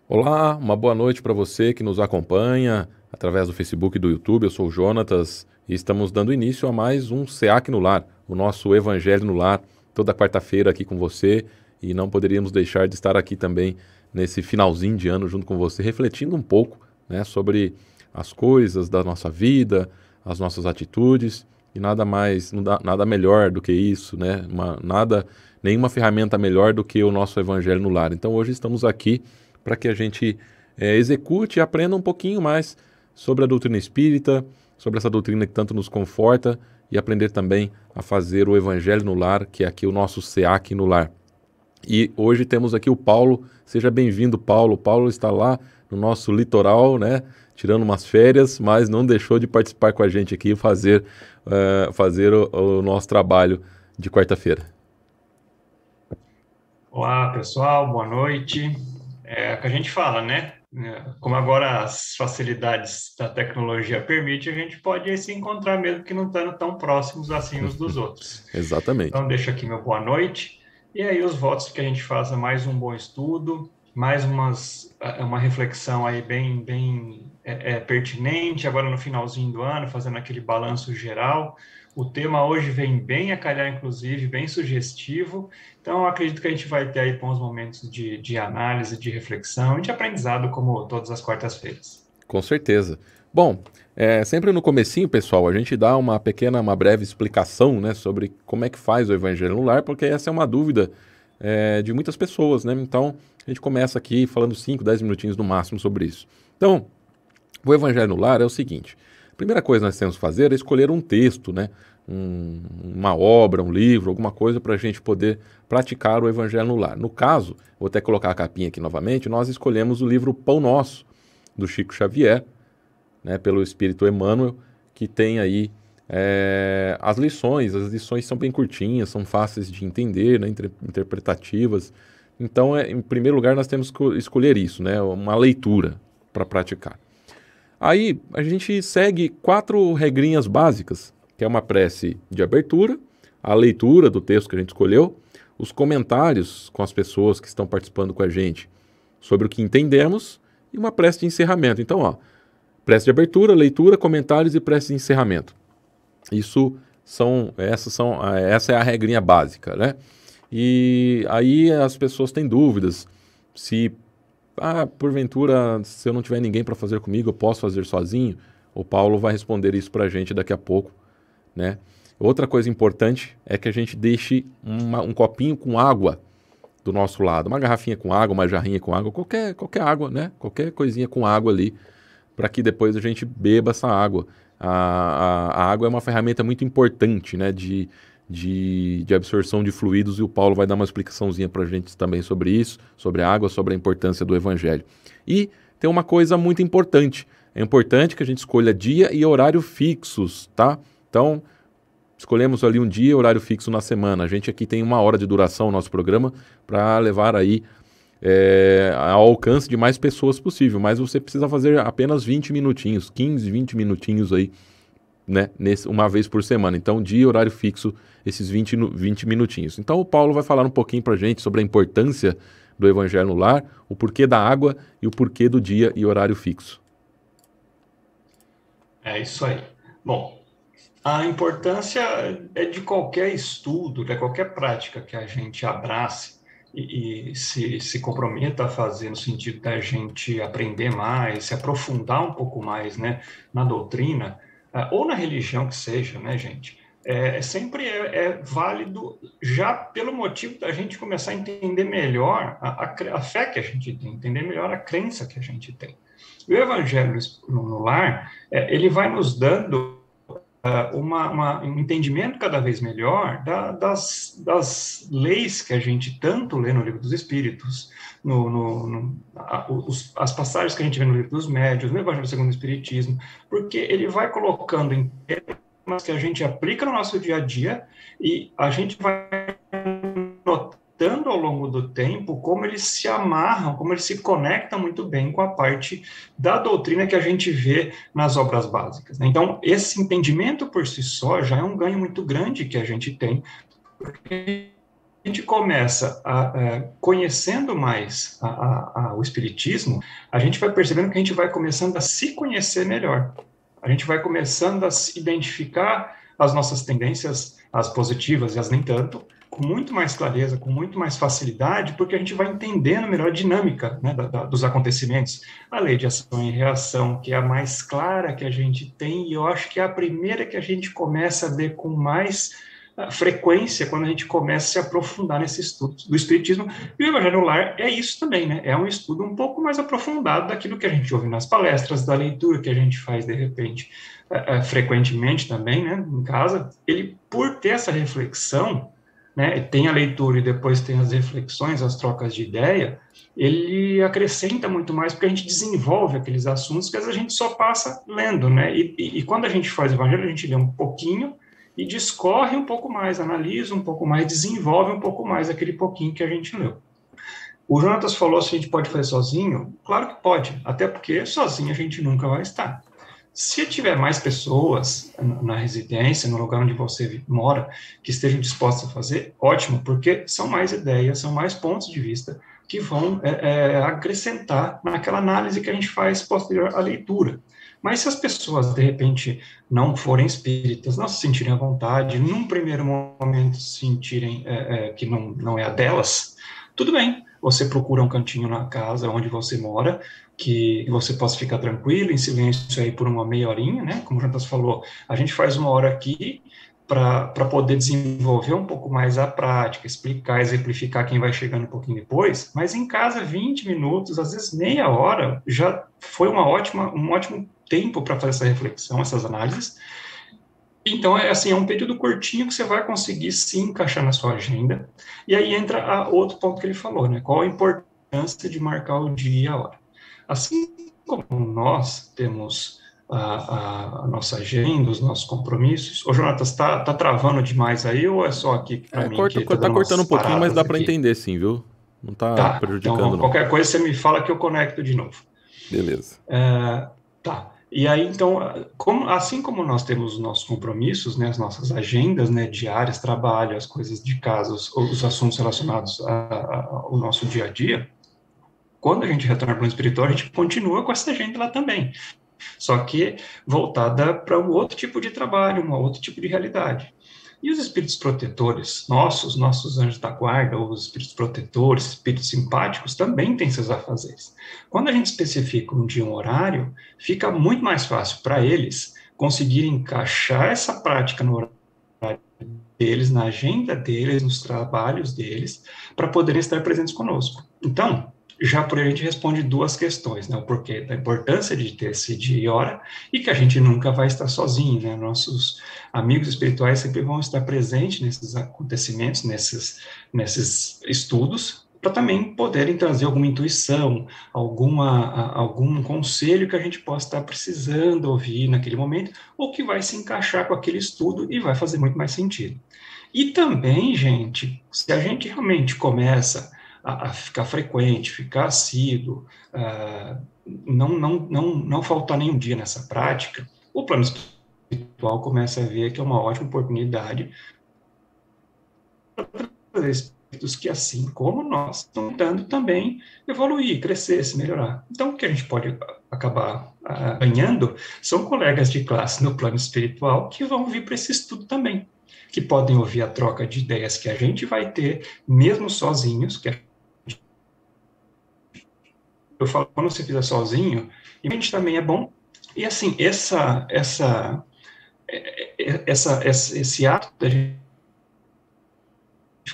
Olá, uma boa noite para você que nos acompanha através do Facebook e do YouTube. Eu sou o Jonatas e estamos dando início a mais um SEAC no Lar, o nosso Evangelho no Lar, toda quarta-feira aqui com você. E não poderíamos deixar de estar aqui também nesse finalzinho de ano junto com você, refletindo um pouco, né, sobre as coisas da nossa vida, as nossas atitudes e nada mais, nada melhor do que isso, né? Nenhuma ferramenta melhor do que o nosso Evangelho no Lar. Então hoje estamos aqui para que a gente execute e aprenda um pouquinho mais sobre a doutrina espírita, sobre essa doutrina que tanto nos conforta e aprender também a fazer o Evangelho no Lar, que é aqui o nosso SEAC no Lar. E hoje temos aqui o Paulo. Seja bem-vindo, Paulo. O Paulo está lá no nosso litoral, né, tirando umas férias, mas não deixou de participar com a gente aqui e fazer o nosso trabalho de quarta-feira. Olá, pessoal, boa noite. É o que a gente fala, né? Como agora as facilidades da tecnologia permitem, a gente pode se encontrar mesmo que não estando tão próximos assim uns dos outros. Exatamente. Então, deixo aqui meu boa noite. E aí, os votos que a gente faça mais um bom estudo, mais uma reflexão aí bem pertinente, agora no finalzinho do ano, fazendo aquele balanço geral. O tema hoje vem bem a calhar, inclusive, bem sugestivo. Então, eu acredito que a gente vai ter aí bons momentos de análise, de reflexão e de aprendizado, como todas as quartas-feiras. Com certeza. Bom, sempre no comecinho, pessoal, a gente dá uma breve explicação, né, sobre como é que faz o Evangelho no Lar, porque essa é uma dúvida de muitas pessoas, né? Então, a gente começa aqui falando 5, 10 minutinhos no máximo sobre isso. Então, o Evangelho no Lar é o seguinte: a primeira coisa que nós temos que fazer é escolher um texto, né, uma obra, um livro, alguma coisa para a gente poder praticar o Evangelho no Lar. No caso, vou até colocar a capinha aqui novamente, nós escolhemos o livro Pão Nosso, do Chico Xavier, né, pelo Espírito Emmanuel, que tem aí as lições são bem curtinhas, são fáceis de entender, né, interpretativas. Então, em primeiro lugar, nós temos que escolher isso, né, uma leitura para praticar. Aí a gente segue 4 regrinhas básicas, que é uma prece de abertura, a leitura do texto que a gente escolheu, os comentários com as pessoas que estão participando com a gente sobre o que entendemos e uma prece de encerramento. Então, ó, prece de abertura, leitura, comentários e prece de encerramento. Essa é a regrinha básica, né? E aí as pessoas têm dúvidas se porventura, se eu não tiver ninguém para fazer comigo, eu posso fazer sozinho? O Paulo vai responder isso para a gente daqui a pouco, né? Outra coisa importante é que a gente deixe um copinho com água do nosso lado, uma garrafinha com água, uma jarrinha com água, qualquer água, né? Qualquer coisinha com água ali, para que depois a gente beba essa água. A água é uma ferramenta muito importante, né, de absorção de fluidos, e o Paulo vai dar uma explicaçãozinha para a gente também sobre isso, sobre a água, sobre a importância do Evangelho. E tem uma coisa muito importante: é importante que a gente escolha dia e horário fixos, tá? Então, escolhemos ali um dia e horário fixo na semana. A gente aqui tem 1 hora de duração o nosso programa para levar aí ao alcance de mais pessoas possível, mas você precisa fazer apenas 20 minutinhos, 15, 20 minutinhos aí, né, uma vez por semana. Então, dia e horário fixo, esses 20 minutinhos. Então, o Paulo vai falar um pouquinho para a gente sobre a importância do Evangelho no Lar, o porquê da água e o porquê do dia e horário fixo. É isso aí. Bom, a importância é de qualquer estudo, de qualquer prática que a gente abrace e se comprometa a fazer no sentido da gente aprender mais, se aprofundar um pouco mais, né, na doutrina, ou na religião que seja, né, gente? Sempre é válido já pelo motivo da gente começar a entender melhor a fé que a gente tem, entender melhor a crença que a gente tem. O Evangelho no Lar, ele vai nos dando um entendimento cada vez melhor das leis que a gente tanto lê no Livro dos Espíritos, as passagens que a gente vê no Livro dos Médiuns, no Evangelho segundo o Espiritismo, porque ele vai colocando em temas que a gente aplica no nosso dia a dia e a gente vai notando ao longo do tempo como eles se amarram, como eles se conectam muito bem com a parte da doutrina que a gente vê nas obras básicas. Então, esse entendimento por si só já é um ganho muito grande que a gente tem, porque gente começa conhecendo mais o Espiritismo, a gente vai percebendo que a gente vai começando a se conhecer melhor. A gente vai começando a se identificar as nossas tendências, as positivas e as nem tanto, com muito mais clareza, com muito mais facilidade, porque a gente vai entendendo melhor a dinâmica, né, dos acontecimentos. A lei de ação e reação, que é a mais clara que a gente tem, e eu acho que é a primeira que a gente começa a ver com mais frequência quando a gente começa a se aprofundar nesse estudo do Espiritismo. E o Evangelho no Lar é isso também, né? É um estudo um pouco mais aprofundado daquilo que a gente ouve nas palestras, da leitura que a gente faz, de repente, frequentemente também, né, em casa. Ele, por ter essa reflexão, né, tem a leitura e depois tem as reflexões, as trocas de ideia, ele acrescenta muito mais, porque a gente desenvolve aqueles assuntos que às vezes a gente só passa lendo, né? E quando a gente faz o Evangelho, a gente lê um pouquinho e discorre um pouco mais, analisa um pouco mais, desenvolve um pouco mais aquele pouquinho que a gente leu. O Jonatas falou se a gente pode fazer sozinho. Claro que pode, até porque sozinho a gente nunca vai estar. Se tiver mais pessoas na residência, no lugar onde você mora, que estejam dispostas a fazer, ótimo, porque são mais ideias, são mais pontos de vista que vão acrescentar naquela análise que a gente faz posterior à leitura. Mas se as pessoas, de repente, não forem espíritas, não se sentirem à vontade, num primeiro momento sentirem que não é a delas, tudo bem, você procura um cantinho na casa onde você mora, que você possa ficar tranquilo, em silêncio aí por uma meia horinha, né? Como o Jantas falou, a gente faz uma hora aqui para poder desenvolver um pouco mais a prática, explicar, exemplificar quem vai chegando um pouquinho depois, mas em casa 20 minutos, às vezes meia hora, já foi um ótimo tempo para fazer essa reflexão, essas análises. Então, é um período curtinho que você vai conseguir se encaixar na sua agenda. E aí entra outro ponto que ele falou, né? Qual a importância de marcar o dia e a hora. Assim como nós temos a nossa agenda, os nossos compromissos. Ô, Jonatas, tá travando demais aí ou é só aqui para mim que tá dando cortando um pouquinho, mas dá para aqui? entender sim, viu? Não tá Tá, prejudicando, então não. qualquer coisa você me fala que eu conecto de novo. Beleza. Tá. E aí, então, assim como nós temos os nossos compromissos, né, as nossas agendas, né, diárias, trabalho, as coisas de casa, os assuntos relacionados ao nosso dia a dia, quando a gente retorna para o espiritual, a gente continua com essa agenda lá também, só que voltada para um outro tipo de trabalho, um outro tipo de realidade. E os espíritos protetores, nossos anjos da guarda, os espíritos protetores, espíritos simpáticos, também têm seus afazeres. Quando a gente especifica um dia, um horário, fica muito mais fácil para eles conseguirem encaixar essa prática no horário deles, na agenda deles, nos trabalhos deles, para poderem estar presentes conosco. Então, já por aí a gente responde duas questões, né? O porquê da importância de ter esse dia e hora, e que a gente nunca vai estar sozinho, né? Nossos amigos espirituais sempre vão estar presentes nesses acontecimentos, nesses estudos, para também poderem trazer alguma intuição, algum conselho que a gente possa estar precisando ouvir naquele momento, ou que vai se encaixar com aquele estudo e vai fazer muito mais sentido. E também, gente, se a gente realmente começa a ficar frequente, ficar assíduo, não faltar nenhum dia nessa prática, o plano espiritual começa a ver que é uma ótima oportunidade para trazer espíritos que, assim como nós, estão tentando também evoluir, crescer, se melhorar. Então, o que a gente pode acabar ganhando são colegas de classe no plano espiritual que vão vir para esse estudo também, que podem ouvir a troca de ideias que a gente vai ter, mesmo sozinhos, que eu falo, quando você fizer sozinho, e a gente também é bom. E assim, esse ato da gente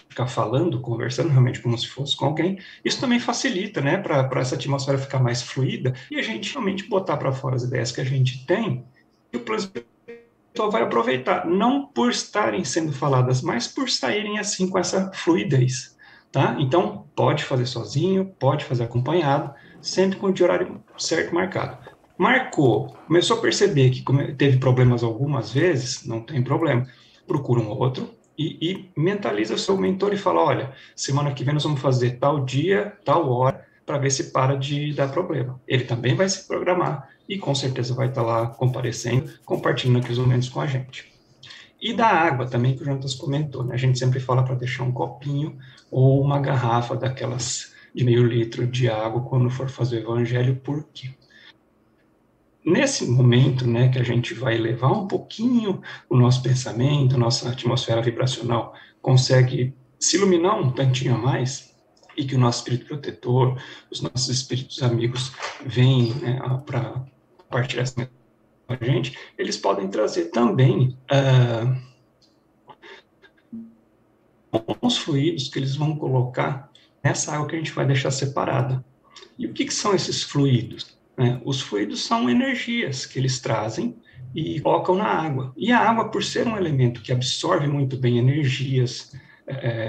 ficar falando, conversando realmente como se fosse com alguém, isso também facilita, né, para essa atmosfera ficar mais fluida e a gente realmente botar para fora as ideias que a gente tem e o plano espiritual vai aproveitar, não por estarem sendo faladas, mas por saírem assim com essa fluidez, tá? Então, pode fazer sozinho, pode fazer acompanhado, sempre com o horário certo marcado. Marcou, começou a perceber que teve problemas algumas vezes, não tem problema, procura um outro e mentaliza o seu mentor e fala, olha, semana que vem nós vamos fazer tal dia, tal hora, para ver se para de dar problema. Ele também vai se programar e com certeza vai estar lá comparecendo, compartilhando aqueles momentos com a gente. E da água também, que o Jonatas comentou, né? A gente sempre fala para deixar um copinho ou uma garrafa daquelas de meio litro de água quando for fazer o evangelho, por quê? Nesse momento, né, que a gente vai elevar um pouquinho o nosso pensamento, a nossa atmosfera vibracional consegue se iluminar um tantinho a mais, e que o nosso espírito protetor, os nossos espíritos amigos vêm, né, para partilhar essa com a gente, eles podem trazer também bons fluidos que eles vão colocar nessa água que a gente vai deixar separada. E o que são esses fluidos? Os fluidos são energias que eles trazem e colocam na água. E a água, por ser um elemento que absorve muito bem energias,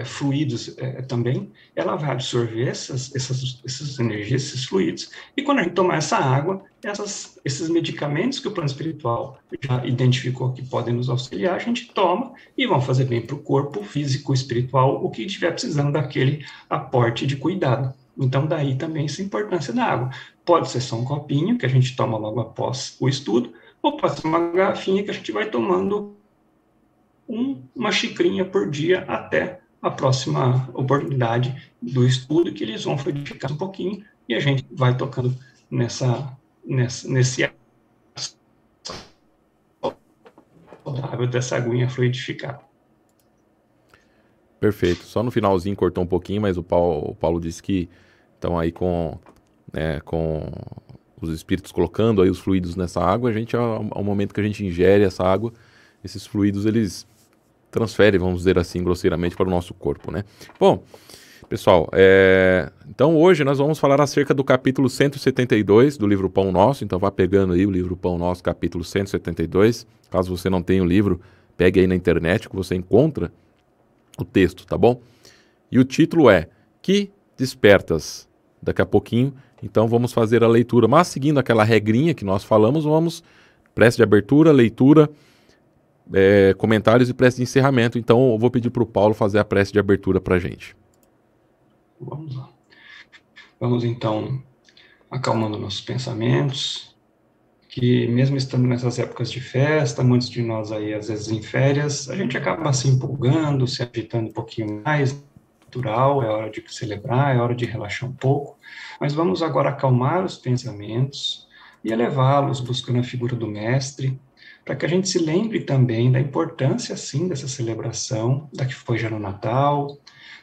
fluidos também, ela vai absorver essas energias, esses fluidos, e quando a gente tomar essa água, esses medicamentos que o plano espiritual já identificou que podem nos auxiliar, a gente toma e vão fazer bem para o corpo físico, espiritual, o que estiver precisando daquele aporte de cuidado. Então, daí também essa importância da água. Pode ser só um copinho, que a gente toma logo após o estudo, ou pode ser uma garrafinha que a gente vai tomando uma xicrinha por dia até a próxima oportunidade do estudo, que eles vão fluidificar um pouquinho e a gente vai tocando nesse saudável dessa aguinha fluidificada. Perfeito. Só no finalzinho cortou um pouquinho, mas o Paulo disse que estão aí com os espíritos colocando aí os fluidos nessa água. A gente, ao momento que a gente ingere essa água, esses fluidos eles transferem, vamos dizer assim, grosseiramente, para o nosso corpo, né? Bom, pessoal, então hoje nós vamos falar acerca do capítulo 172 do livro Pão Nosso. Então vá pegando aí o livro Pão Nosso, capítulo 172. Caso você não tenha o livro, pegue aí na internet que você encontra o texto, tá bom? E o título é Que Despertas? Daqui a pouquinho, então vamos fazer a leitura, mas seguindo aquela regrinha que nós falamos, vamos prece de abertura, leitura, comentários e prece de encerramento. Então eu vou pedir para o Paulo fazer a prece de abertura para a gente. Vamos lá. Vamos então acalmando nossos pensamentos, que mesmo estando nessas épocas de festa, muitos de nós aí às vezes em férias, a gente acaba se empolgando, se agitando um pouquinho mais, natural, é hora de celebrar, é hora de relaxar um pouco, mas vamos agora acalmar os pensamentos e elevá-los buscando a figura do mestre, para que a gente se lembre também da importância, sim, dessa celebração, da que foi já no Natal,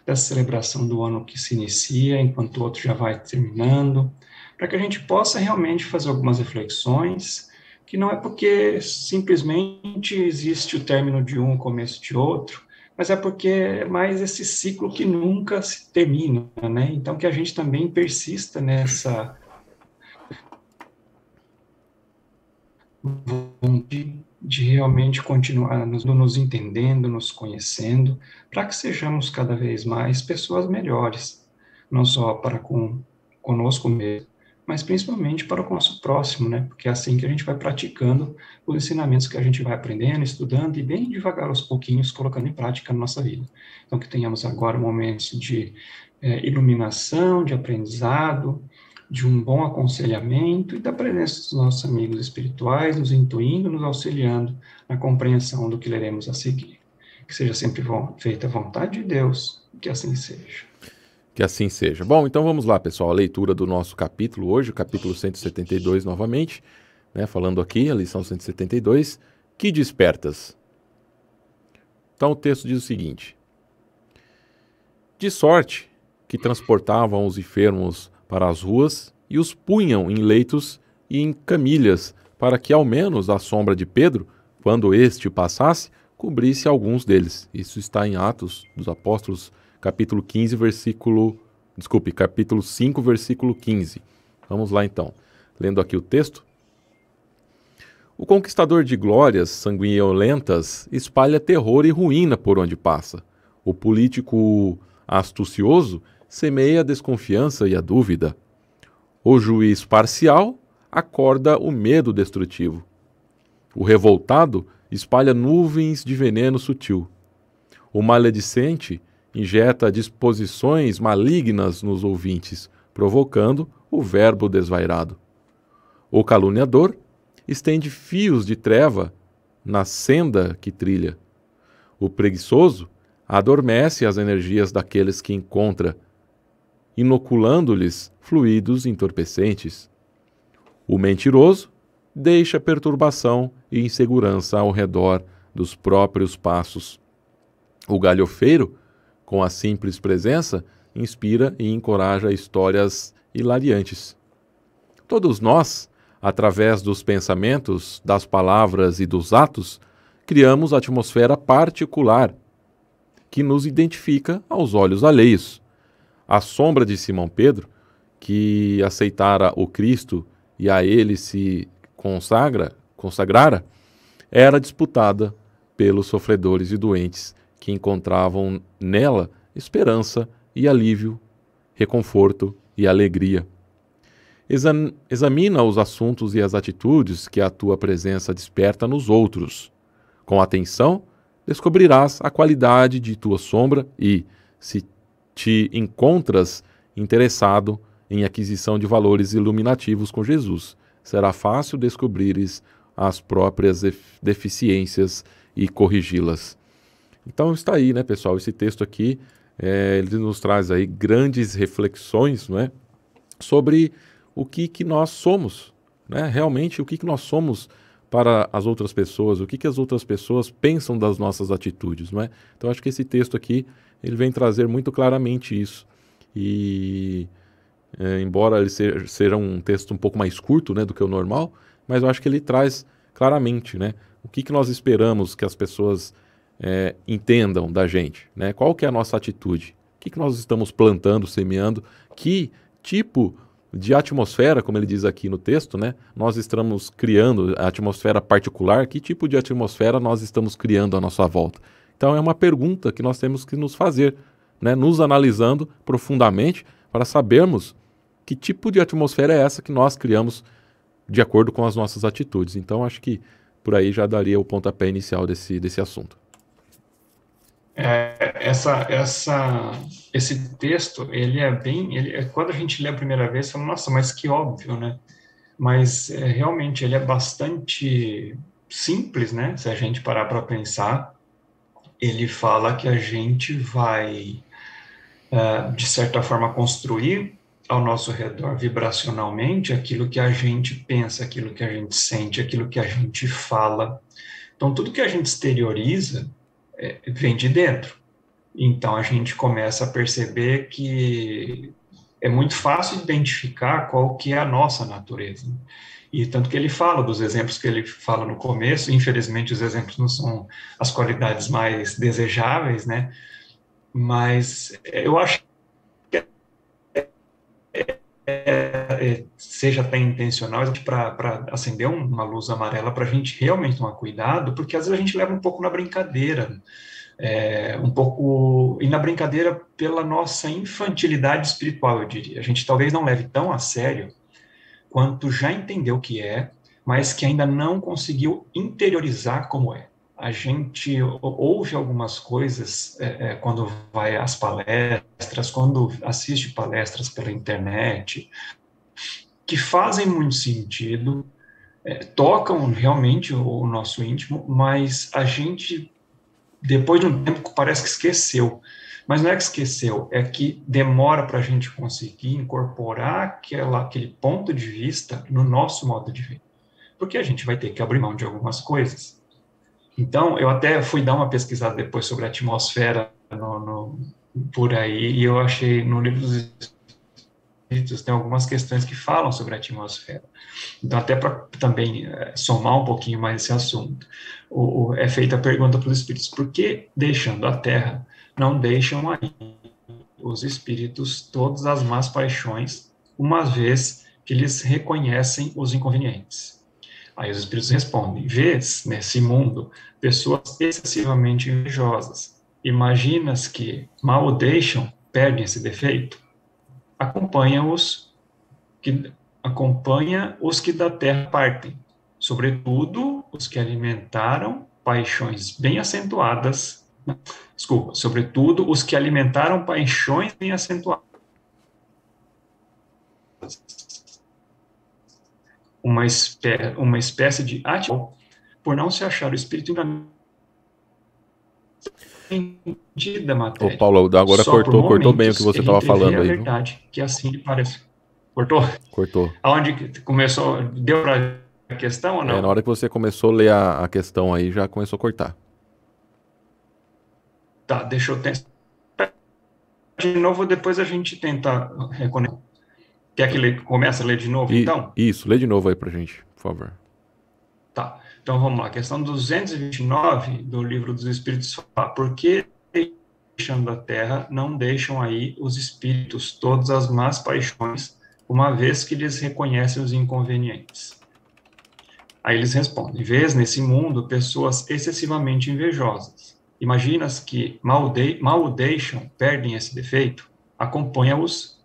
dessa celebração do ano que se inicia, enquanto o outro já vai terminando, para que a gente possa realmente fazer algumas reflexões, que não é porque simplesmente existe o término de um, o começo de outro, mas é porque é mais esse ciclo que nunca se termina, né? Então, que a gente também persista nessa de realmente continuar nos entendendo, nos conhecendo, para que sejamos cada vez mais pessoas melhores, não só para conosco mesmo, mas principalmente para o nosso próximo, né? Porque é assim que a gente vai praticando os ensinamentos que a gente vai aprendendo, estudando e bem devagar aos pouquinhos colocando em prática na nossa vida. Então, que tenhamos agora momentos de iluminação, de aprendizado, de um bom aconselhamento e da presença dos nossos amigos espirituais, nos intuindo, nos auxiliando na compreensão do que leremos a seguir. Que seja sempre feita a vontade de Deus, que assim seja. Que assim seja. Bom, então vamos lá, pessoal, a leitura do nosso capítulo hoje, o capítulo 172 novamente, né, falando aqui, a lição 172, Que Despertas? Então o texto diz o seguinte: De sorte que transportavam os enfermos para as ruas e os punham em leitos e em camilhas, para que ao menos a sombra de Pedro, quando este passasse, cobrisse alguns deles. Isso está em Atos dos Apóstolos, capítulo 5, versículo 15. Vamos lá então, lendo aqui o texto. O conquistador de glórias sanguinolentas espalha terror e ruína por onde passa. O político astucioso semeia a desconfiança e a dúvida. O juiz parcial acorda o medo destrutivo. O revoltado espalha nuvens de veneno sutil. O maledicente injeta disposições malignas nos ouvintes, provocando o verbo desvairado. O caluniador estende fios de treva na senda que trilha. O preguiçoso adormece as energias daqueles que encontra, inoculando-lhes fluidos entorpecentes. O mentiroso deixa perturbação e insegurança ao redor dos próprios passos. O galhofeiro, com a simples presença, inspira e encoraja histórias hilariantes. Todos nós, através dos pensamentos, das palavras e dos atos, criamos atmosfera particular que nos identifica aos olhos alheios. A sombra de Simão Pedro, que aceitara o Cristo e a ele se consagrara, era disputada pelos sofredores e doentes que encontravam nela esperança e alívio, reconforto e alegria. Examina os assuntos e as atitudes que a tua presença desperta nos outros. Com atenção, descobrirás a qualidade de tua sombra e, se te encontras interessado em aquisição de valores iluminativos com Jesus, será fácil descobrires as próprias deficiências e corrigi-las. Então está aí, né, pessoal? Esse texto aqui, ele nos traz aí grandes reflexões, não é, sobre o que nós somos, né? Realmente o que nós somos para as outras pessoas, o que as outras pessoas pensam das nossas atitudes, não é? Então acho que esse texto aqui, ele vem trazer muito claramente isso. E embora ele seja um texto um pouco mais curto, né, do que o normal, mas eu acho que ele traz claramente, né, o que nós esperamos que as pessoas entendam da gente, né? Qual que é a nossa atitude? O que nós estamos plantando, semeando? Que tipo de atmosfera, como ele diz aqui no texto, né? Nós estamos criando a atmosfera particular. Que tipo de atmosfera nós estamos criando à nossa volta? Então é uma pergunta que nós temos que nos fazer, né? Nos analisando profundamente para sabermos que tipo de atmosfera é essa que nós criamos de acordo com as nossas atitudes. Então acho que por aí já daria o pontapé inicial desse assunto. Esse texto, ele é bem, quando a gente lê a primeira vez, fala, nossa, mas que óbvio, né? Mas realmente ele é bastante simples, né? Se a gente parar para pensar, ele fala que a gente vai, de certa forma, construir ao nosso redor vibracionalmente aquilo que a gente pensa, aquilo que a gente sente, aquilo que a gente fala. Então, tudo que a gente exterioriza vem de dentro. Então, a gente começa a perceber que é muito fácil identificar qual que é a nossa natureza. E tanto que ele fala dos exemplos que ele fala no começo, infelizmente os exemplos não são as qualidades mais desejáveis, né? Mas eu acho que seja até intencional para acender uma luz amarela para a gente realmente tomar cuidado, porque às vezes a gente leva um pouco na brincadeira, um pouco, e na brincadeira pela nossa infantilidade espiritual, eu diria. A gente talvez não leve tão a sério quanto já entendeu o que é, mas que ainda não conseguiu interiorizar como é. A gente ouve algumas coisas quando vai às palestras, quando assiste palestras pela internet, que fazem muito sentido, tocam realmente o nosso íntimo, mas a gente, depois de um tempo, parece que esqueceu. Mas não é que esqueceu, é que demora para a gente conseguir incorporar aquele ponto de vista no nosso modo de ver. Porque a gente vai ter que abrir mão de algumas coisas. Então, eu até fui dar uma pesquisada depois sobre a atmosfera por aí, e eu achei no livro dos Espíritos tem algumas questões que falam sobre a atmosfera. Então, até para também somar um pouquinho mais esse assunto, é feita a pergunta para os Espíritos: por que, deixando a Terra, não deixam aí os Espíritos todas as más paixões, uma vez que eles reconhecem os inconvenientes? Aí os Espíritos respondem: vês nesse mundo pessoas excessivamente invejosas. Imaginas que, mal o deixam, perdem esse defeito? Acompanha os que da terra partem, sobretudo os que alimentaram paixões bem acentuadas, sobretudo os que alimentaram paixões bem acentuadas. Uma espécie de atitude por não se achar o espírito entendida a Ô, matéria. Paulo, agora Só por cortou bem o que momentos você ele estava entrevê falando a aí, viu? verdade, que assim lhe parece. Cortou? Cortou. Aonde que começou? Deu para a questão ou Na não? hora que você começou a ler a questão aí, já começou a cortar. Tá, deixa eu tentar de novo, depois a gente tenta reconectar. Quer que comece a ler de novo, E então? isso, lê de novo aí pra gente, por favor. Tá. Então vamos lá. Questão 229 do Livro dos Espíritos fala: por que deixando a terra não deixam aí os espíritos todas as más paixões, uma vez que lhes reconhecem os inconvenientes? Aí eles respondem: vês nesse mundo pessoas excessivamente invejosas. Imaginas que mal o deixam, perdem esse defeito? Acompanha os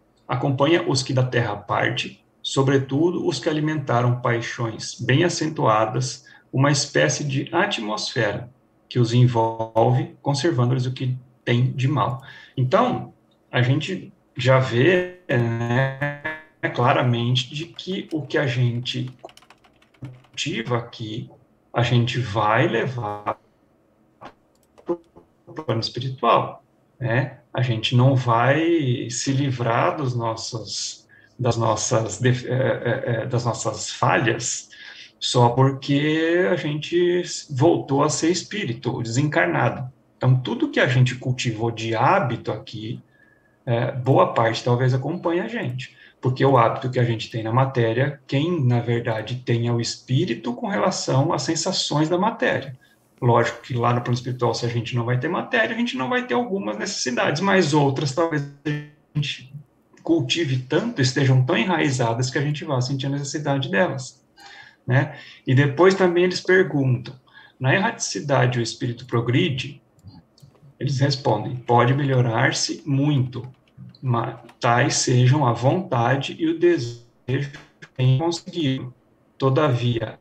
que da terra parte, sobretudo os que alimentaram paixões bem acentuadas, uma espécie de atmosfera que os envolve, conservando-lhes o que tem de mal. Então, a gente já vê, né, claramente de que o que a gente cultiva aqui, a gente vai levar para o plano espiritual, né? A gente não vai se livrar das nossas falhas só porque a gente voltou a ser espírito, desencarnado. Então, tudo que a gente cultivou de hábito aqui, boa parte talvez acompanhe a gente, porque o hábito que a gente tem na matéria, quem na verdade tem é o espírito com relação às sensações da matéria. Lógico que lá no plano espiritual, se a gente não vai ter matéria, a gente não vai ter algumas necessidades, mas outras talvez a gente cultive tanto, estejam tão enraizadas que a gente vá sentir a necessidade delas, né? E depois também eles perguntam, na erraticidade o espírito progride? Eles respondem, pode melhorar-se muito, mas tais sejam a vontade e o desejo em conseguir. Todavia,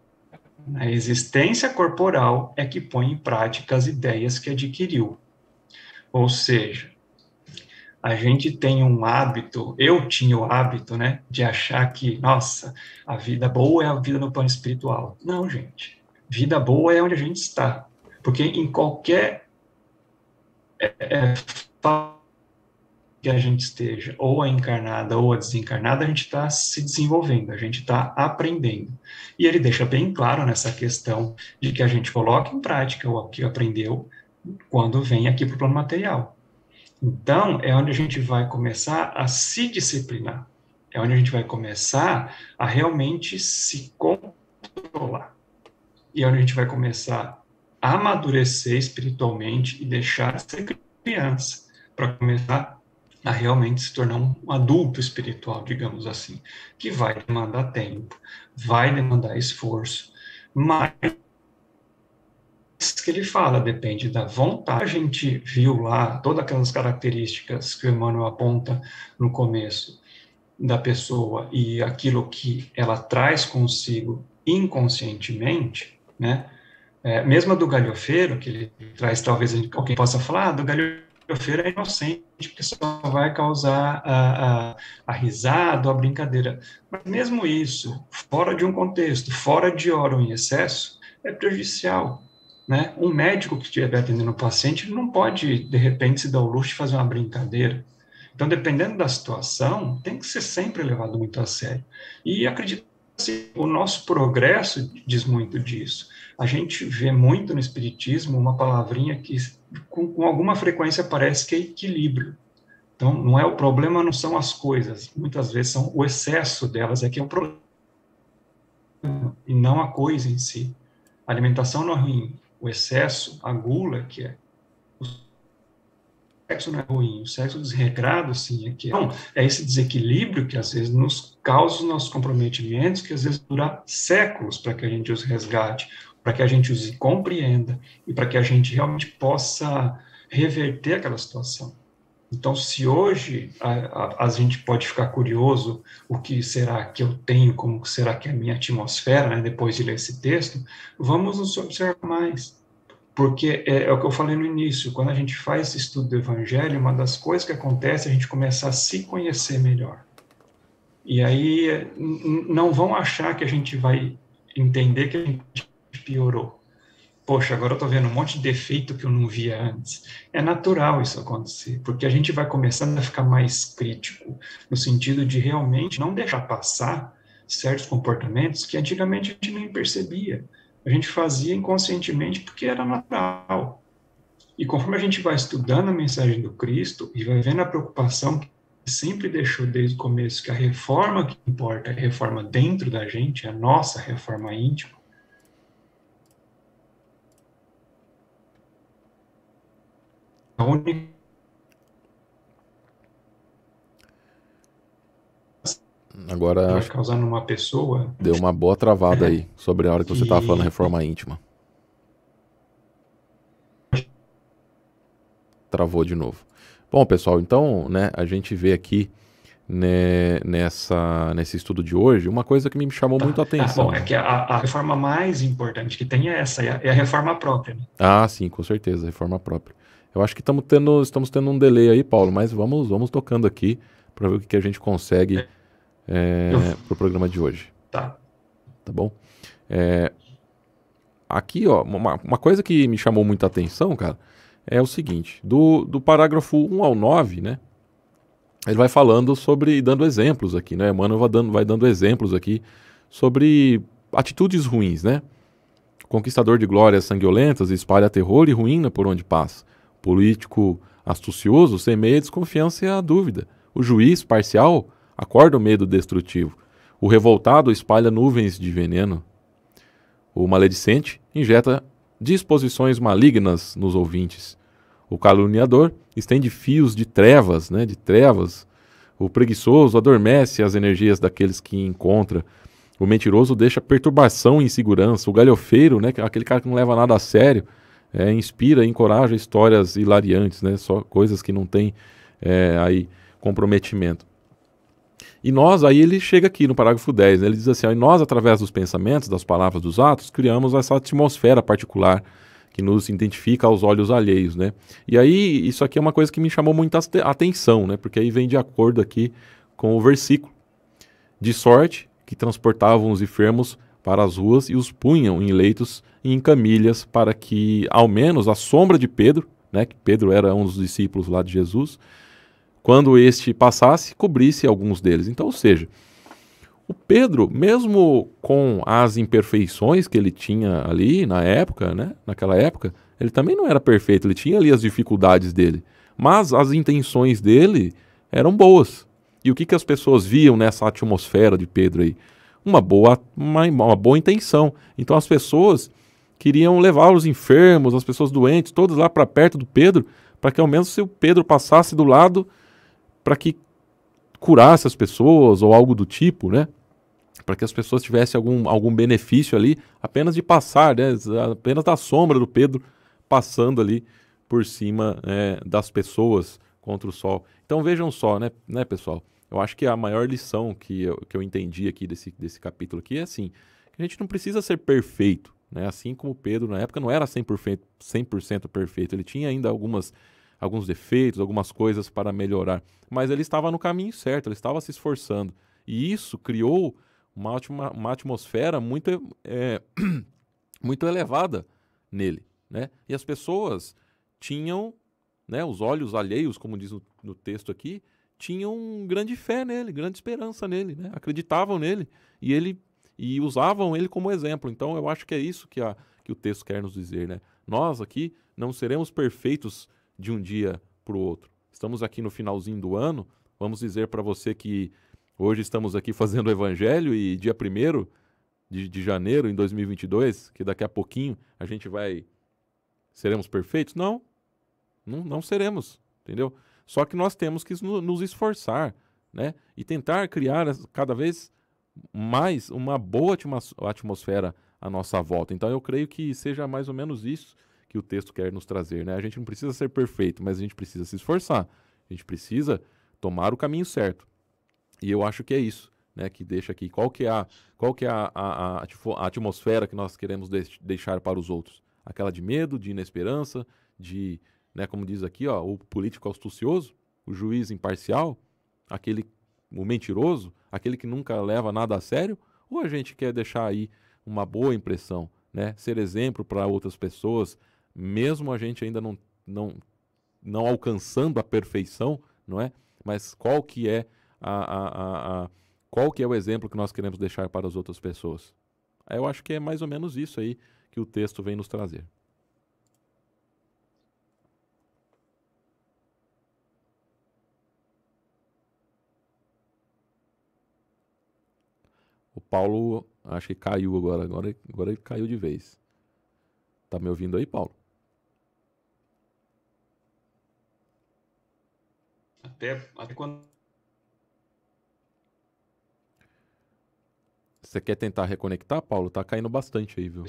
a existência corporal é que põe em prática as ideias que adquiriu. Ou seja, a gente tem um hábito, eu tinha o hábito, né, de achar que, nossa, a vida boa é a vida no plano espiritual. Não, gente. Vida boa é onde a gente está. Porque em qualquer que a gente esteja, ou a encarnada ou a desencarnada, a gente está se desenvolvendo, a gente está aprendendo. E ele deixa bem claro nessa questão de que a gente coloca em prática o que aprendeu quando vem aqui para o plano material. Então, é onde a gente vai começar a se disciplinar, é onde a gente vai começar a realmente se controlar. E é onde a gente vai começar a amadurecer espiritualmente e deixar de ser criança, para começar a realmente se tornar um adulto espiritual, digamos assim, que vai demandar tempo, vai demandar esforço, mas que ele fala, depende da vontade. A gente viu lá todas aquelas características que o Emmanuel aponta no começo da pessoa e aquilo que ela traz consigo inconscientemente, né? Mesmo a do galhofeiro, que ele traz, talvez alguém possa falar, do galhofeiro é inocente, porque só vai causar a risada ou a brincadeira. Mas mesmo isso, fora de um contexto, fora de hora ou em excesso, é prejudicial. Né? Um médico que estiver atendendo um paciente não pode, de repente, se dar o luxo de fazer uma brincadeira. Então, dependendo da situação, tem que ser sempre levado muito a sério. E acredito que o nosso progresso diz muito disso. A gente vê muito no Espiritismo uma palavrinha que, com alguma frequência, parece que é equilíbrio. Então, não é o problema, não são as coisas. Muitas vezes são o excesso delas é que é o problema, e não a coisa em si. A alimentação não é ruim. O excesso, a gula, que é sexo não é ruim, o sexo desregrado, sim, é que é. Então, é esse desequilíbrio que às vezes nos causa os nossos comprometimentos, que às vezes dura séculos para que a gente os resgate, para que a gente os compreenda e para que a gente realmente possa reverter aquela situação. Então, se hoje a gente pode ficar curioso, o que será que eu tenho, como será que é a minha atmosfera, né, depois de ler esse texto, vamos nos observar mais. Porque é o que eu falei no início, quando a gente faz esse estudo do Evangelho, uma das coisas que acontece é a gente começar a se conhecer melhor. E aí não vão achar que a gente vai entender que a gente piorou. poxa, agora eu estou vendo um monte de defeito que eu não via antes. É natural isso acontecer, porque a gente vai começando a ficar mais crítico, no sentido de realmente não deixar passar certos comportamentos que antigamente a gente nem percebia. A gente fazia inconscientemente porque era natural. E conforme a gente vai estudando a mensagem do Cristo e vai vendo a preocupação que ele sempre deixou desde o começo, que a reforma que importa é a reforma dentro da gente, a nossa reforma íntima, a única que Agora vai acho que causar numa pessoa deu uma boa travada aí sobre a hora que você estava falando que reforma íntima. Travou de novo. Bom, pessoal, então, né, a gente vê aqui, né, nesse estudo de hoje uma coisa que me chamou muito a bom, atenção, é né? que a reforma mais importante que tem é essa, é a reforma própria, né? Ah, sim, com certeza, reforma própria. Eu acho que estamos tendo um delay aí, Paulo, mas vamos tocando aqui para ver o que a gente consegue Eu, para o programa de hoje, tá. tá bom? Aqui, ó, uma coisa que me chamou muita atenção, cara, é o seguinte: do parágrafo 1 ao 9, né? Ele vai falando sobre, dando exemplos aqui, né? Emmanuel vai dando exemplos aqui sobre atitudes ruins, né? O conquistador de glórias sanguinolentas espalha terror e ruína por onde passa. O político astucioso semeia a desconfiança e a dúvida. O juiz parcial acorda o medo destrutivo. O revoltado espalha nuvens de veneno. O maledicente injeta disposições malignas nos ouvintes. O caluniador estende fios de trevas, né, de trevas. O preguiçoso adormece as energias daqueles que encontra. O mentiroso deixa perturbação e insegurança. O galhofeiro, né, aquele cara que não leva nada a sério, inspira e encoraja histórias hilariantes, né, só coisas que não tem aí comprometimento. E nós, aí ele chega aqui no parágrafo 10, né, ele diz assim, ó, e nós, através dos pensamentos, das palavras, dos atos, criamos essa atmosfera particular que nos identifica aos olhos alheios, né? E aí, isso aqui é uma coisa que me chamou muita atenção, né? Porque aí vem de acordo aqui com o versículo. De sorte que transportavam os enfermos para as ruas e os punham em leitos e em camilhas para que, ao menos, a sombra de Pedro, né? Que Pedro era um dos discípulos lá de Jesus, quando este passasse, cobrisse alguns deles. Então, ou seja, o Pedro, mesmo com as imperfeições que ele tinha ali na época, né, naquela época, ele também não era perfeito, ele tinha ali as dificuldades dele, mas as intenções dele eram boas. E o que as pessoas viam nessa atmosfera de Pedro aí? Uma boa intenção. Então as pessoas queriam levar os enfermos, as pessoas doentes, todos lá para perto do Pedro, para que ao menos se o Pedro passasse do lado, para que curasse as pessoas ou algo do tipo, né? Para que as pessoas tivessem algum benefício ali, apenas de passar, né? Apenas da sombra do Pedro passando ali por cima das pessoas contra o sol. Então vejam só, né, pessoal? Eu acho que a maior lição que eu entendi aqui desse capítulo aqui é assim, que a gente não precisa ser perfeito, né? Assim como Pedro na época não era 100% perfeito, ele tinha ainda alguns defeitos, algumas coisas para melhorar, mas ele estava no caminho certo, ele estava se esforçando. E isso criou uma atmosfera muito elevada nele, né? E as pessoas tinham, né, os olhos alheios, como diz no texto aqui, tinham grande fé nele, grande esperança nele, né? Acreditavam nele e usavam ele como exemplo. Então eu acho que é isso que o texto quer nos dizer, né? Nós aqui não seremos perfeitos de um dia para o outro. Estamos aqui no finalzinho do ano, vamos dizer para você que hoje estamos aqui fazendo o evangelho e dia 1º de janeiro em 2022, que daqui a pouquinho a gente seremos perfeitos? Não seremos, entendeu? Só que nós temos que nos esforçar, né? E tentar criar cada vez mais uma boa atmosfera à nossa volta. Então eu creio que seja mais ou menos isso que o texto quer nos trazer, né? A gente não precisa ser perfeito, mas a gente precisa se esforçar. A gente precisa tomar o caminho certo. E eu acho que é isso, né, que deixa aqui. Qual que é a atmosfera que nós queremos deixar para os outros? Aquela de medo, de inesperança, né, como diz aqui, ó, o político astucioso, o juiz imparcial, o mentiroso, aquele que nunca leva nada a sério? Ou a gente quer deixar aí uma boa impressão, né? Ser exemplo para outras pessoas, mesmo a gente ainda não alcançando a perfeição, não é? Mas qual que é qual que é o exemplo que nós queremos deixar para as outras pessoas? Eu acho que é mais ou menos isso aí que o texto vem nos trazer. O Paulo, acho que caiu agora ele caiu de vez. Tá me ouvindo aí, Paulo? Até quando. Você quer tentar reconectar, Paulo? Tá caindo bastante aí, viu?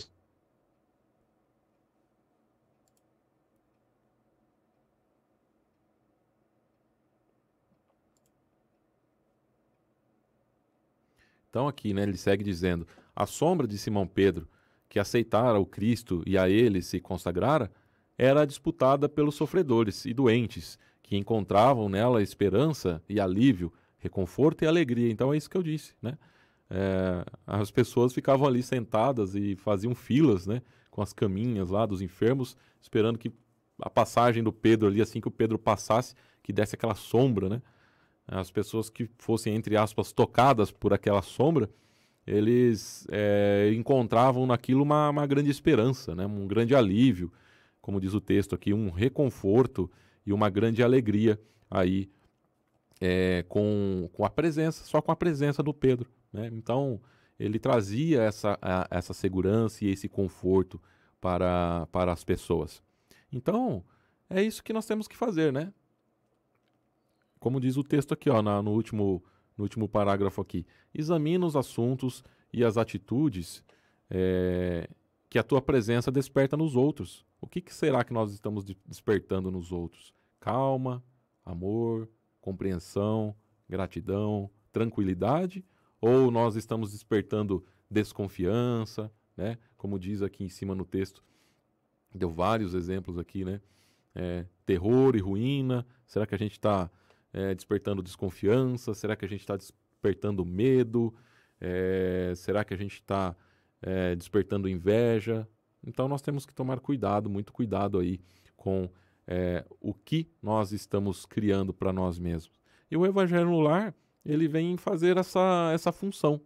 Então aqui, né, ele segue dizendo: a sombra de Simão Pedro, que aceitara o Cristo e a ele se consagrara, era disputada pelos sofredores e doentes, que encontravam nela esperança e alívio, reconforto e alegria. Então é isso que eu disse, né? As pessoas ficavam ali sentadas e faziam filas, né, com as caminhas lá dos enfermos, esperando que a passagem do Pedro ali, assim que o Pedro passasse, que desse aquela sombra, né? As pessoas que fossem, entre aspas, tocadas por aquela sombra, eles encontravam naquilo uma grande esperança, né? Um grande alívio, como diz o texto aqui, um reconforto e uma grande alegria aí com a presença, só com a presença do Pedro, né? Então ele trazia essa segurança e esse conforto para as pessoas. Então é isso que nós temos que fazer, né? Como diz o texto aqui, ó, no último parágrafo aqui. Examina os assuntos e as atitudes que a tua presença desperta nos outros. O que será que nós estamos despertando nos outros? Calma, amor, compreensão, gratidão, tranquilidade? Ou nós estamos despertando desconfiança, né? Como diz aqui em cima no texto, deu vários exemplos aqui, né? Terror e ruína. Será que a gente está despertando desconfiança? Será que a gente está despertando medo? Será que a gente está despertando inveja? Então nós temos que tomar cuidado, muito cuidado aí com o que nós estamos criando para nós mesmos. E o Evangelho no Lar, ele vem fazer essa função,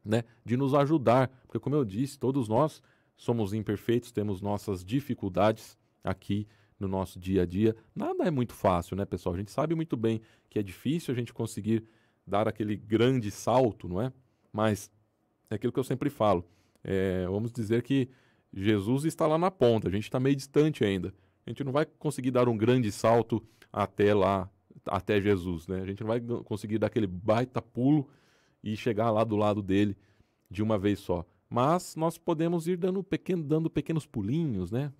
né, de nos ajudar, porque como eu disse, todos nós somos imperfeitos, temos nossas dificuldades aqui no nosso dia a dia. Nada é muito fácil, né, pessoal? A gente sabe muito bem que é difícil a gente conseguir dar aquele grande salto, não é? Mas é aquilo que eu sempre falo. Vamos dizer que Jesus está lá na ponta, a gente está meio distante ainda. A gente não vai conseguir dar um grande salto até lá, até Jesus, né? A gente não vai conseguir dar aquele baita pulo e chegar lá do lado dele de uma vez só. Mas nós podemos ir dando pequenos pulinhos, né?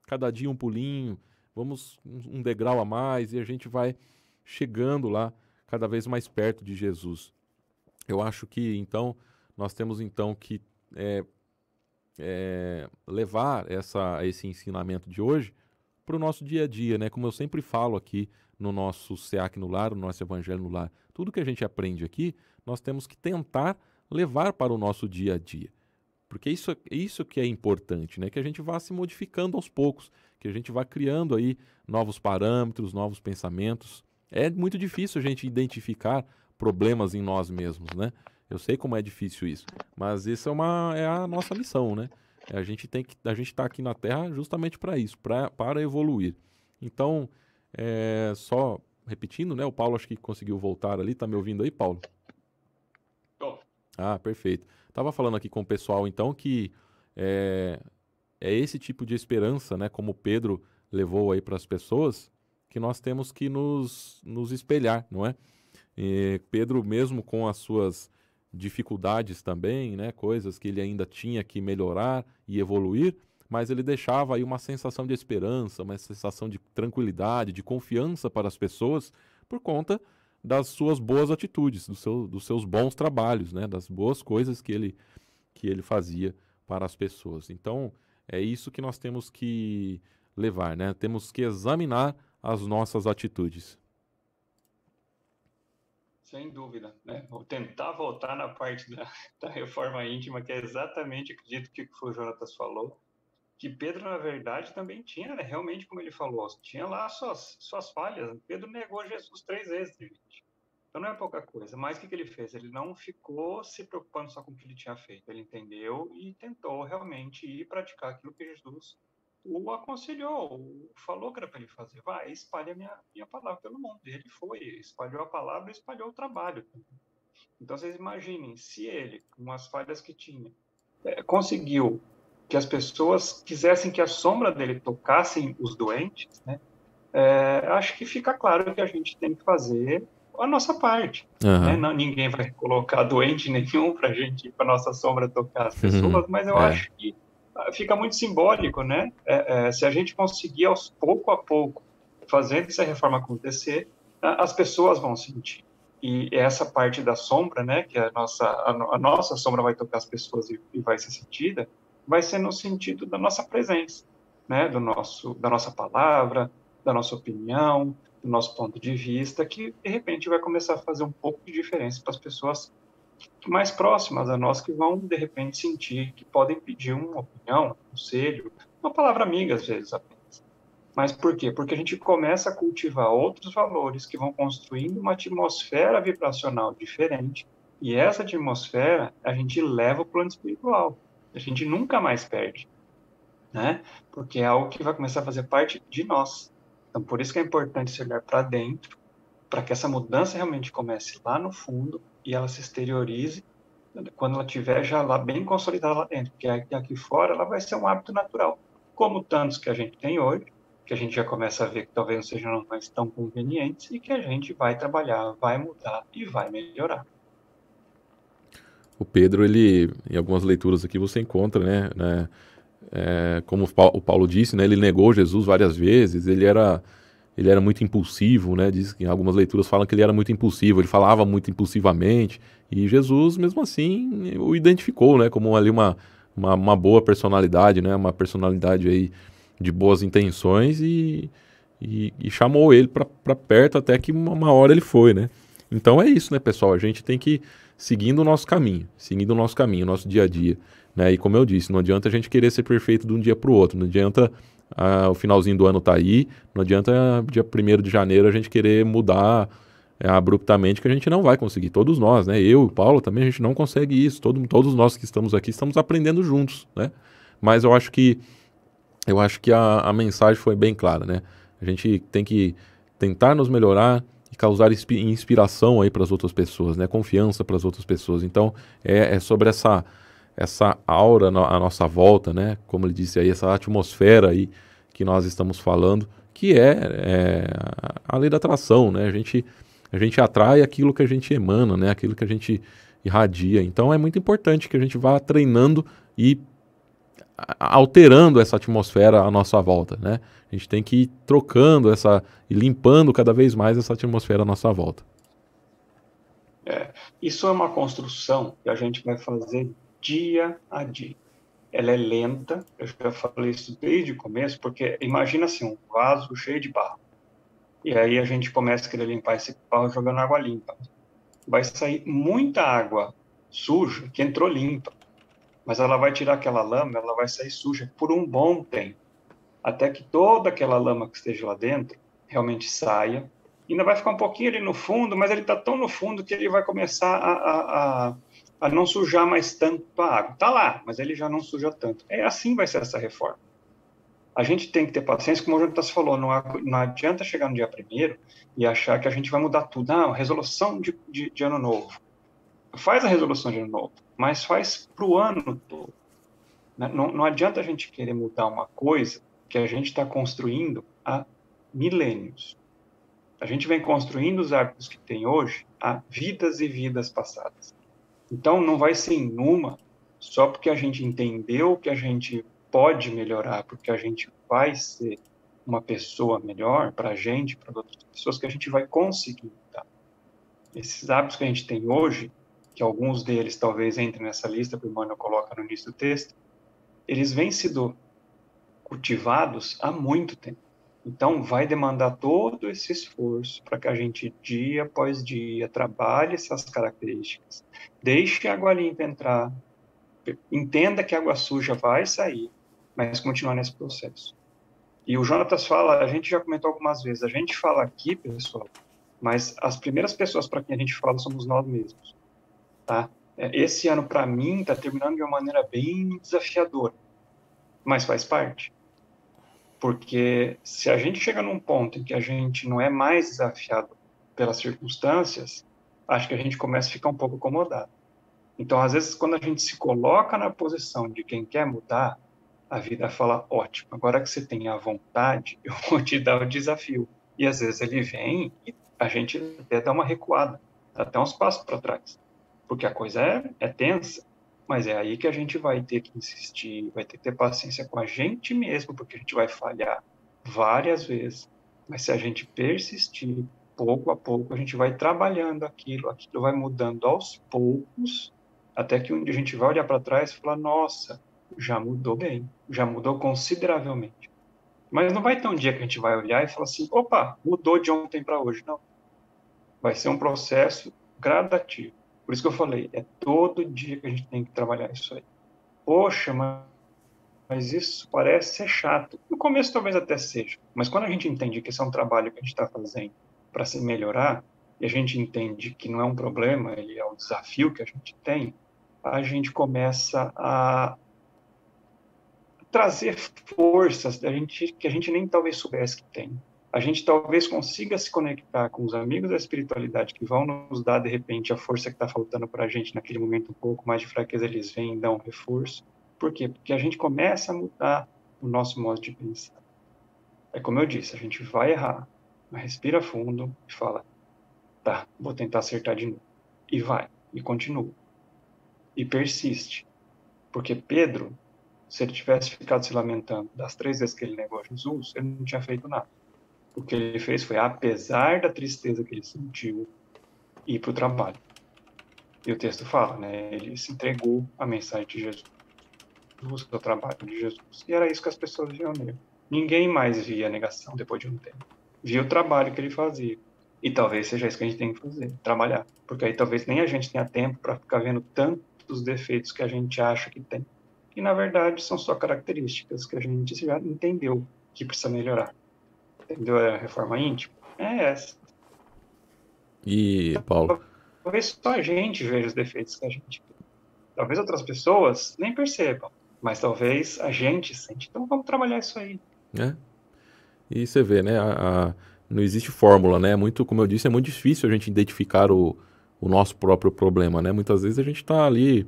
Cada dia um pulinho, vamos um degrau a mais e a gente vai chegando lá cada vez mais perto de Jesus. Eu acho que então nós temos então que levar esse ensinamento de hoje para o nosso dia a dia, né? Como eu sempre falo aqui no nosso SEAC no Lar, no nosso Evangelho no Lar, tudo que a gente aprende aqui, nós temos que tentar levar para o nosso dia a dia. Porque isso que é importante, né? Que a gente vá se modificando aos poucos, que a gente vá criando aí novos parâmetros, novos pensamentos. É muito difícil a gente identificar problemas em nós mesmos, né? Eu sei como é difícil isso, mas isso é a nossa missão, né? A gente está aqui na Terra justamente para isso, para evoluir. Então, só repetindo, né? O Paulo acho que conseguiu voltar ali. Tá me ouvindo aí, Paulo? Bom, Ah, perfeito. Tava falando aqui com o pessoal, então, que é esse tipo de esperança, né? Como Pedro levou aí para as pessoas, que nós temos que nos espelhar, não é? E Pedro, mesmo com as suas dificuldades também, né? Coisas que ele ainda tinha que melhorar e evoluir, mas ele deixava aí uma sensação de esperança, uma sensação de tranquilidade, de confiança para as pessoas, por conta das suas boas atitudes, dos seus bons trabalhos, né? Das boas coisas que ele fazia para as pessoas. Então, é isso que nós temos que levar, né? Temos que examinar as nossas atitudes. Sem dúvida, né? Vou tentar voltar na parte da reforma íntima, que é exatamente, acredito que o Jonatas falou, que Pedro, na verdade, também tinha, né, realmente, como ele falou, tinha lá suas falhas. Pedro negou Jesus 3 vezes, gente. Então não é pouca coisa. Mas o que ele fez? Ele não ficou se preocupando só com o que ele tinha feito. Ele entendeu e tentou realmente ir praticar aquilo que Jesus o aconselhou, falou que era para ele fazer. Vai, espalhe a minha palavra pelo mundo. E ele foi, espalhou a palavra e espalhou o trabalho. Então vocês imaginem, se ele, com as falhas que tinha, conseguiu que as pessoas quisessem que a sombra dele tocassem os doentes, né? Acho que fica claro que a gente tem que fazer a nossa parte. Né? Aham. Não, ninguém vai colocar doente nenhum para a gente, para nossa sombra tocar as pessoas, mas eu É. acho que fica muito simbólico, né? Se a gente conseguir pouco a pouco fazendo essa reforma acontecer, as pessoas vão sentir. E essa parte da sombra, né, que a nossa sombra vai tocar as pessoas e vai ser sentida, vai ser no sentido da nossa presença, né, da nossa palavra, da nossa opinião, do nosso ponto de vista, que de repente vai começar a fazer um pouco de diferença para as pessoas mais próximas a nós, que vão de repente sentir que podem pedir uma opinião, um conselho, uma palavra amiga às vezes apenas. Mas por quê? Porque a gente começa a cultivar outros valores que vão construindo uma atmosfera vibracional diferente, e essa atmosfera a gente leva para o plano espiritual. A gente nunca mais perde, né? Porque é algo que vai começar a fazer parte de nós. Então, por isso que é importante se olhar para dentro, para que essa mudança realmente comece lá no fundo e ela se exteriorize quando ela estiver já lá bem consolidada lá dentro, porque aqui fora ela vai ser um hábito natural, como tantos que a gente tem hoje, que a gente já começa a ver que talvez não sejam mais tão convenientes e que a gente vai trabalhar, vai mudar e vai melhorar. O Pedro, ele, em algumas leituras aqui você encontra, como o Paulo disse, né, ele negou Jesus várias vezes, ele era muito impulsivo, né, diz que em algumas leituras falam que ele era muito impulsivo, ele falava muito impulsivamente, e Jesus, mesmo assim, o identificou, né, como ali uma boa personalidade, né, uma personalidade aí de boas intenções e chamou ele para perto até que uma hora ele foi, né. Então é isso, né, pessoal, a gente tem que seguindo o nosso caminho, o nosso dia a dia, né? E como eu disse, não adianta a gente querer ser perfeito de um dia para o outro, não adianta o finalzinho do ano tá aí, não adianta dia 1º de janeiro a gente querer mudar abruptamente, que a gente não vai conseguir, todos nós, né? Eu e o Paulo também, a gente não consegue isso, todos nós que estamos aqui estamos aprendendo juntos, né? Mas eu acho que a mensagem foi bem clara, né? A gente tem que tentar nos melhorar e causar inspiração aí para as outras pessoas, né? Confiança para as outras pessoas. Então, é sobre essa aura à nossa volta, né? Como ele disse aí, essa atmosfera aí que nós estamos falando, que é a lei da atração, né? A gente atrai aquilo que a gente emana, né? Aquilo que a gente irradia. Então, é muito importante que a gente vá treinando e alterando essa atmosfera à nossa volta, né? A gente tem que ir trocando e limpando cada vez mais essa atmosfera à nossa volta. Isso é uma construção que a gente vai fazer dia a dia. Ela é lenta, eu já falei isso desde o começo, porque imagina assim, um vaso cheio de barro. E aí a gente começa a querer limpar esse barro jogando água limpa. Vai sair muita água suja que entrou limpa, mas ela vai tirar aquela lama, ela vai sair suja por um bom tempo, até que toda aquela lama que esteja lá dentro realmente saia. Ainda vai ficar um pouquinho ali no fundo, mas ele está tão no fundo que ele vai começar a não sujar mais tanto a água. Está lá, mas ele já não suja tanto. Assim vai ser essa reforma. A gente tem que ter paciência, como o Jonas falou, não adianta chegar no dia 1º e achar que a gente vai mudar tudo. Não, resolução de ano novo. Faz a resolução de ano novo, mas faz para o ano todo. Não adianta a gente querer mudar uma coisa que a gente está construindo há milênios. A gente vem construindo os hábitos que tem hoje há vidas e vidas passadas. Então, não vai ser em uma, só porque a gente entendeu que a gente pode melhorar, porque a gente vai ser uma pessoa melhor para a gente, para outras pessoas, que a gente vai conseguir mudar. Esses hábitos que a gente tem hoje, que alguns deles talvez entrem nessa lista que o Emmanuel coloca no início do texto, eles vêm sido cultivados há muito tempo. Então, vai demandar todo esse esforço para que a gente, dia após dia, trabalhe essas características, deixe a água limpa entrar, entenda que a água suja vai sair, mas continuar nesse processo. E o Jonatas fala, a gente já comentou algumas vezes, a gente fala aqui, pessoal, mas as primeiras pessoas para quem a gente fala somos nós mesmos, tá? Esse ano, para mim, está terminando de uma maneira bem desafiadora, mas faz parte. Porque se a gente chega num ponto em que a gente não é mais desafiado pelas circunstâncias, acho que a gente começa a ficar um pouco acomodado. Então, às vezes, quando a gente se coloca na posição de quem quer mudar, a vida fala, ótimo, agora que você tem a vontade, eu vou te dar o desafio. E às vezes ele vem e a gente até dá uma recuada, dá até uns passos para trás, porque a coisa é tensa. Mas é aí que a gente vai ter que insistir, vai ter que ter paciência com a gente mesmo, porque a gente vai falhar várias vezes. Mas se a gente persistir, pouco a pouco, a gente vai trabalhando aquilo vai mudando aos poucos, até que um dia a gente vai olhar para trás e falar, nossa, já mudou bem, já mudou consideravelmente. Mas não vai ter um dia que a gente vai olhar e falar assim, opa, mudou de ontem para hoje. Não. Vai ser um processo gradativo. Por isso que eu falei, é todo dia que a gente tem que trabalhar isso aí. Poxa, mas isso parece ser chato. No começo talvez até seja, mas quando a gente entende que esse é um trabalho que a gente está fazendo para se melhorar, e a gente entende que não é um problema, ele é um desafio que a gente gente começa a trazer forças que a gente nem talvez soubesse que tem. A gente talvez consiga se conectar com os amigos da espiritualidade que vão nos dar, de repente, a força que está faltando para a gente naquele momento um pouco mais de fraqueza, eles vêm e dão um reforço. Por quê? Porque a gente começa a mudar o nosso modo de pensar. É como eu disse, a gente vai errar, mas respira fundo e fala, tá, vou tentar acertar de novo. E vai, e continua. E persiste. Porque Pedro, se ele tivesse ficado se lamentando das 3 vezes que ele negou a Jesus, ele não tinha feito nada. O que ele fez foi, apesar da tristeza que ele sentiu, ir para o trabalho. E o texto fala, né? Ele se entregou à mensagem de Jesus, ao trabalho de Jesus. E era isso que as pessoas viam nele. Ninguém mais via a negação depois de um tempo. Via o trabalho que ele fazia. E talvez seja isso que a gente tem que fazer, trabalhar. Porque aí talvez nem a gente tenha tempo para ficar vendo tantos defeitos que a gente acha que tem. E, na verdade, são só características que a gente já entendeu que precisa melhorar. Entendeu a reforma íntima? É essa. E, Paulo, Talvez só a gente veja os defeitos que a gente tem. Talvez outras pessoas nem percebam, mas talvez a gente sente. Então vamos trabalhar isso aí. né? E você vê, né? Não existe fórmula, né? Muito, como eu disse, é muito difícil a gente identificar o nosso próprio problema, né? Muitas vezes a gente está ali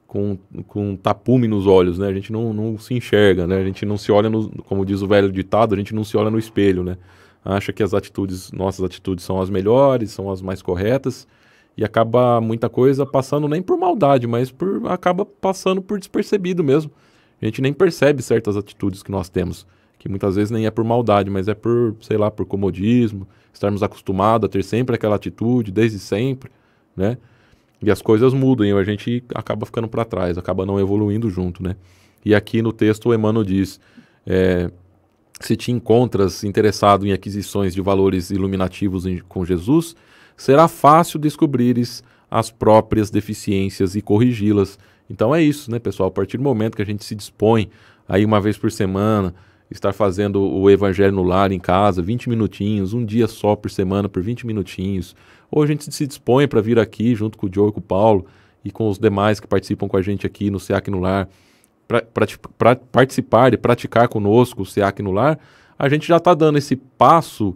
com um tapume nos olhos, né? A gente não se enxerga, né? A gente não se olha, como diz o velho ditado, a gente não se olha no espelho, né? Acha que nossas atitudes são as melhores, são as mais corretas, e acaba muita coisa passando nem por maldade, mas acaba passando por despercebido mesmo. A gente nem percebe certas atitudes que nós temos, que muitas vezes nem é por maldade, mas é por, sei lá, por comodismo, estarmos acostumados a ter sempre aquela atitude, desde sempre, né? E as coisas mudam e a gente acaba ficando para trás, acaba não evoluindo junto, né? E aqui no texto o Emmanuel diz, se te encontras interessado em aquisições de valores iluminativos com Jesus, será fácil descobrires as próprias deficiências e corrigi-las. Então é isso, né, pessoal? A partir do momento que a gente se dispõe aí uma vez por semana, estar fazendo o Evangelho no lar em casa, 20 minutinhos, um dia só por semana por 20 minutinhos, ou a gente se dispõe para vir aqui junto com o Joe e com o Paulo e com os demais que participam com a gente aqui no SEAC no Lar, para participar e praticar conosco o SEAC no Lar, a gente já está dando esse passo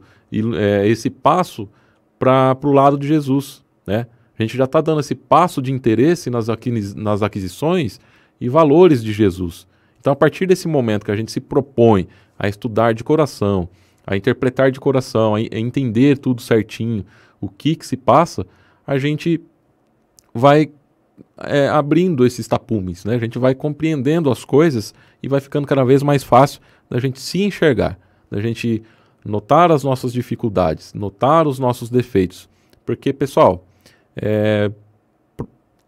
para o lado de Jesus, né? A gente já está dando esse passo de interesse nas aquisições e valores de Jesus. Então, a partir desse momento que a gente se propõe a estudar de coração, a interpretar de coração, a entender tudo certinho, o que se passa, a gente vai abrindo esses tapumes, né? A gente vai compreendendo as coisas e vai ficando cada vez mais fácil da gente se enxergar, da gente notar as nossas dificuldades, notar os nossos defeitos. Porque, pessoal,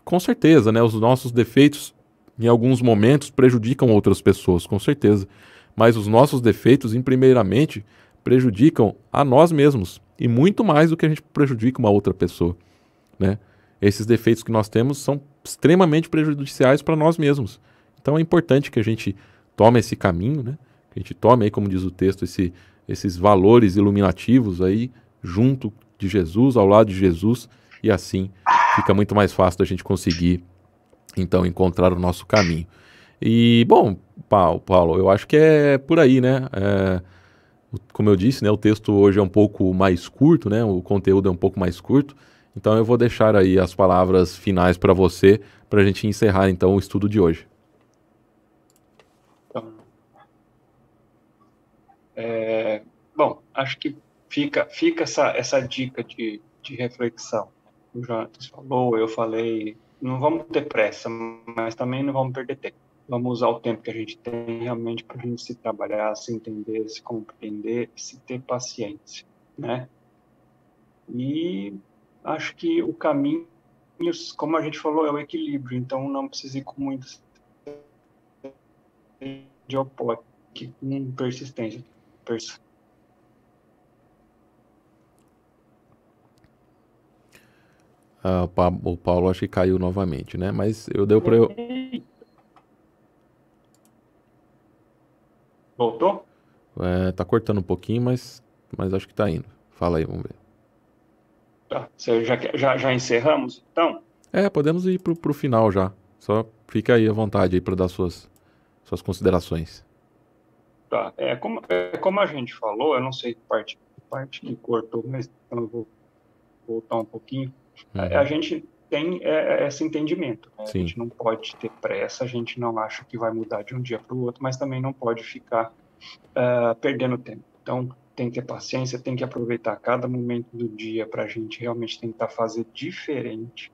com certeza, né, os nossos defeitos em alguns momentos prejudicam outras pessoas, com certeza. mas os nossos defeitos, primeiramente, prejudicam a nós mesmos, e muito mais do que a gente prejudica uma outra pessoa, né? Esses defeitos que nós temos são extremamente prejudiciais para nós mesmos. Então é importante que a gente tome esse caminho, né? Que a gente tome aí, como diz o texto, esses valores iluminativos aí, junto de Jesus, ao lado de Jesus, e assim fica muito mais fácil da gente conseguir, então, encontrar o nosso caminho. E, bom, Paulo, eu acho que é por aí, né? Como eu disse, né, o texto hoje é um pouco mais curto, né? O conteúdo é um pouco mais curto. Então eu vou deixar aí as palavras finais para você, para a gente encerrar então o estudo de hoje. Então, bom, acho que fica essa dica de reflexão. O Jonatas falou, eu falei, não vamos ter pressa, mas também não vamos perder tempo. Vamos usar o tempo que a gente tem realmente para a gente se trabalhar, se entender, se compreender, se ter paciência, né? E acho que o caminho, como a gente falou, é o equilíbrio, então não precisa ir com muito de oposta, com persistência. O Paulo acho que caiu novamente, né? Mas deu para eu... Voltou? Tá cortando um pouquinho, mas acho que tá indo. Fala aí, vamos ver. Tá. Já encerramos, então? Podemos ir pro final já. Só fica aí à vontade aí para dar suas considerações. Tá. Como a gente falou, eu não sei parte que cortou, mas então eu vou voltar um pouquinho. A gente tem esse entendimento, né? A gente não pode ter pressa, a gente não acha que vai mudar de um dia para o outro, mas também não pode ficar perdendo tempo. Então, tem que ter paciência, tem que aproveitar cada momento do dia para a gente realmente tentar fazer diferente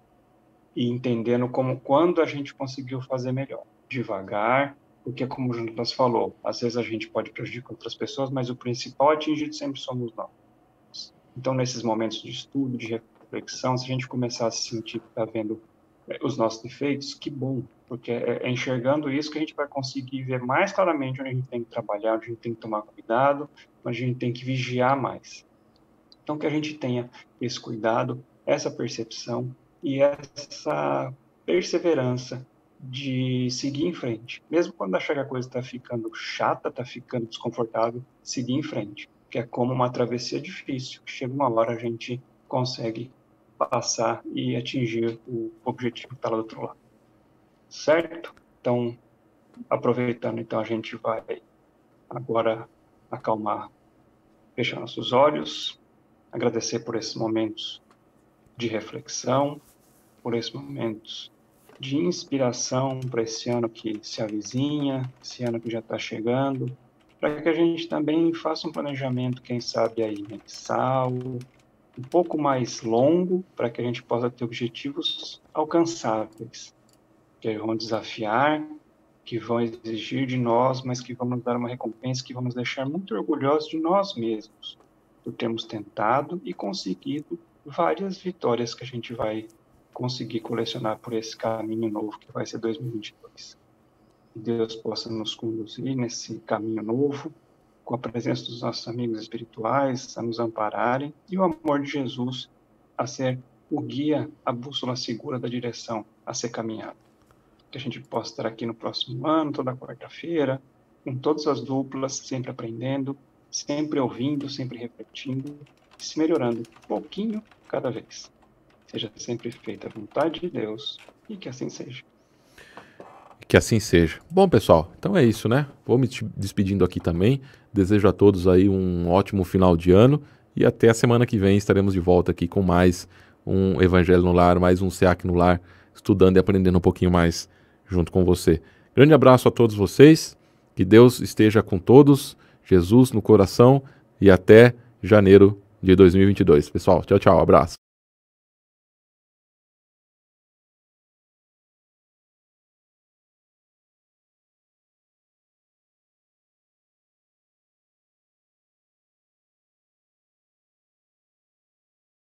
e entendendo quando a gente conseguiu fazer melhor. Devagar, porque como o Jonas falou, às vezes a gente pode prejudicar outras pessoas, mas o principal atingido sempre somos nós. Então, nesses momentos de estudo, de reflexão, se a gente começar a se sentir que está vendo os nossos defeitos, que bom, porque é enxergando isso que a gente vai conseguir ver mais claramente onde a gente tem que trabalhar, onde a gente tem que tomar cuidado, onde a gente tem que vigiar mais. Então, que a gente tenha esse cuidado, essa percepção e essa perseverança de seguir em frente. Mesmo quando achar que a coisa está ficando chata, está ficando desconfortável, seguir em frente. Que é como uma travessia difícil. Chega uma hora a gente consegue passar e atingir o objetivo que está lá do outro lado. Certo? Então, aproveitando, então, a gente vai agora acalmar, fechar nossos olhos, agradecer por esses momentos de reflexão, por esses momentos de inspiração para esse ano que se avizinha, esse ano que já está chegando, para que a gente também faça um planejamento, quem sabe aí mensal, um pouco mais longo, para que a gente possa ter objetivos alcançáveis, que vão desafiar, que vão exigir de nós, mas que vão nos dar uma recompensa, que vão nos deixar muito orgulhosos de nós mesmos, por termos tentado e conseguido várias vitórias que a gente vai conseguir colecionar por esse caminho novo que vai ser 2022. Que Deus possa nos conduzir nesse caminho novo, com a presença dos nossos amigos espirituais a nos ampararem e o amor de Jesus a ser o guia, a bússola segura da direção a ser caminhada. Que a gente possa estar aqui no próximo ano, toda quarta-feira, com todas as duplas, sempre aprendendo, sempre ouvindo, sempre refletindo, se melhorando um pouquinho cada vez. Seja sempre feita a vontade de Deus e que assim seja. Que assim seja. Bom, pessoal, então é isso, né? Vou me despedindo aqui também. Desejo a todos aí um ótimo final de ano e até a semana que vem estaremos de volta aqui com mais um Evangelho no Lar, mais um SEAC no Lar, estudando e aprendendo um pouquinho mais junto com você. Grande abraço a todos vocês, que Deus esteja com todos, Jesus no coração e até janeiro de 2022. Pessoal, tchau, tchau, abraço.